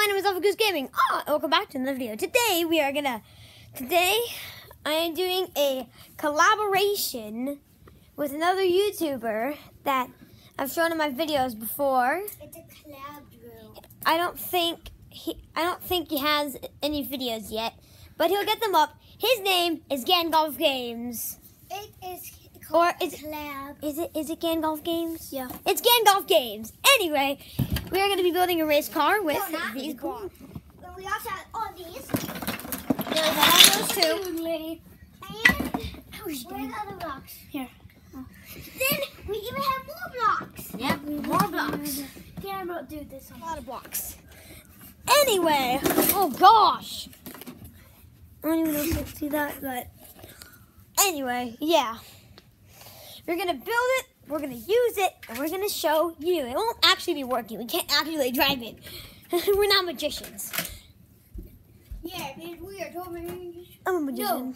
my name is Alpha Goose Gaming. Welcome back to another video. Today I am doing a collaboration with another YouTuber that I've shown in my videos before. It's a collab drill. I don't think he has any videos yet, but he'll get them up. His name is Gandalf Games. It is Or called collab. Is it Gandalf Games? Yeah. It's Gandalf Games. Anyway, we are going to be building a race car with these blocks. But we also have all these. Yeah, we have all those too. And where's the other blocks? Here. Then we even have more blocks. Yep, more blocks. Can't do this A one. lot of blocks. Anyway, oh gosh. I don't even know if you can see that, but anyway, yeah. We're going to build it, we're going to use it, and we're going to show you. It won't actually be working. We can't actually drive it. We're not magicians. Yeah, because we are totally. I'm a magician.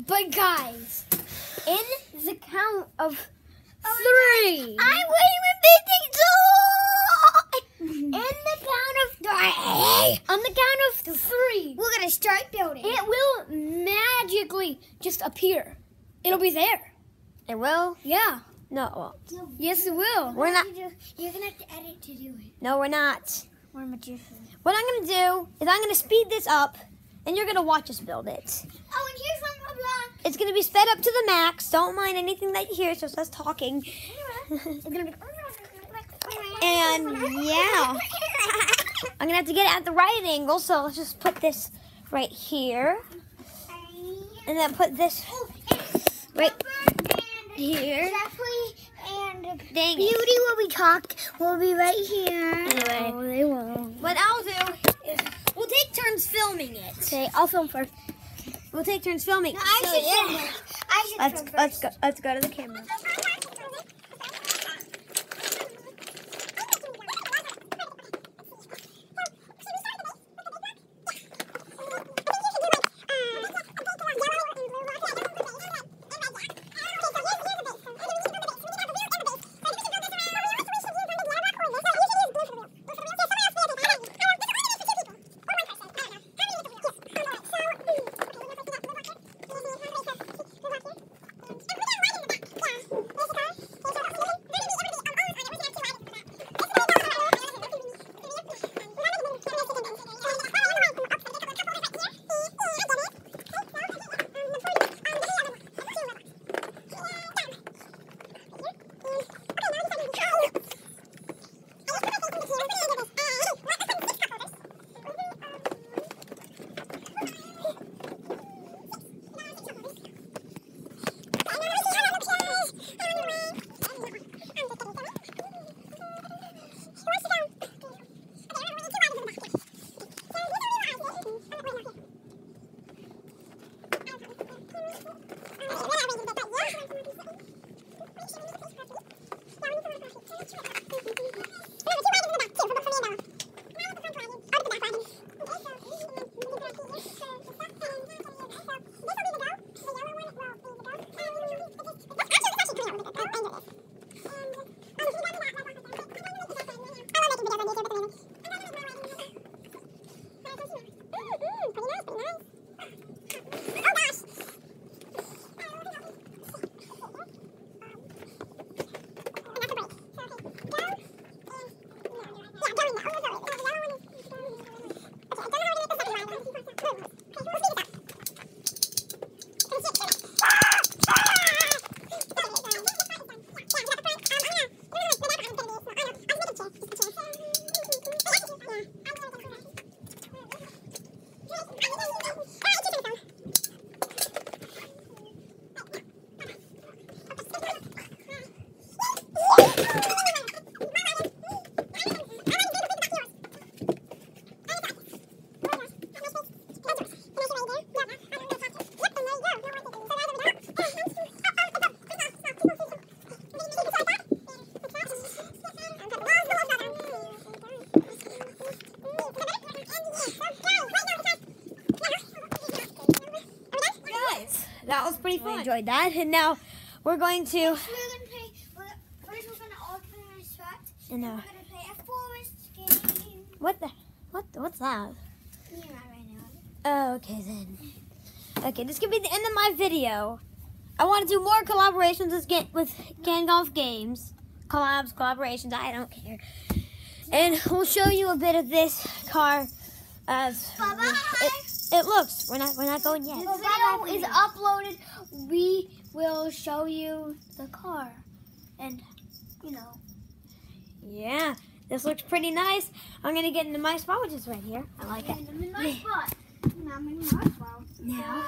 But guys, in the count of 3. I wait with big things. In the count of 3. On the count of 3. We're going to start building. It will magically just appear. It'll be there. It will? Yeah. No, it won't. Yes, it will. We're not. You're going to have to edit to do it. No, we're not. We're magicians. What I'm going to do is I'm going to speed this up, and you're going to watch us build it. Oh, and here's one more block. It's going to be sped up to the max. Don't mind anything that you hear. It's just us talking. It's going to be. And yeah, I'm going to have to get it at the right angle. So let's just put this right here. And then put this right here. And Dang Beauty it. will be right here. Anyway. Oh, they will. What I'll do is we'll take turns filming it. Okay, I'll film first. We'll take turns filming. No, I So, should yeah. film first. I should film first. Let's go to the camera. That was pretty fun. I enjoyed that. And now we're going to... First we're going to alternate spots. And We're going to play a forest game. what the... What's that? Oh, okay then. Okay, this could be the end of my video. I want to do more collaborations with Can Golf Games. Collaborations, I don't care. And we'll show you a bit of this car. It looks. We're not going yet. This video is uploaded. We will show you the car. And, you know. Yeah, this looks pretty nice. I'm going to get into my spot, which is right here. I like it. I'm in my spot. I'm in my spot. Now.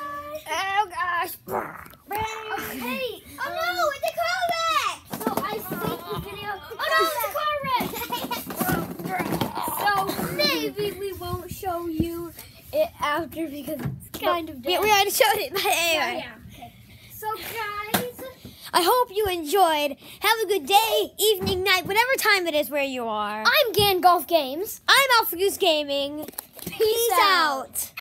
Oh, gosh. Okay. Oh, no, it's a car wreck. So I saved the video. Oh, no, it's a car wreck. So maybe we won't show you it after because it's kind of dead. We already showed it, but anyway. Yeah. Okay. So, guys. I hope you enjoyed. Have a good day, evening, night, whatever time it is where you are. I'm Gan Golf Games. I'm Alpha Goose Gaming. Peace out.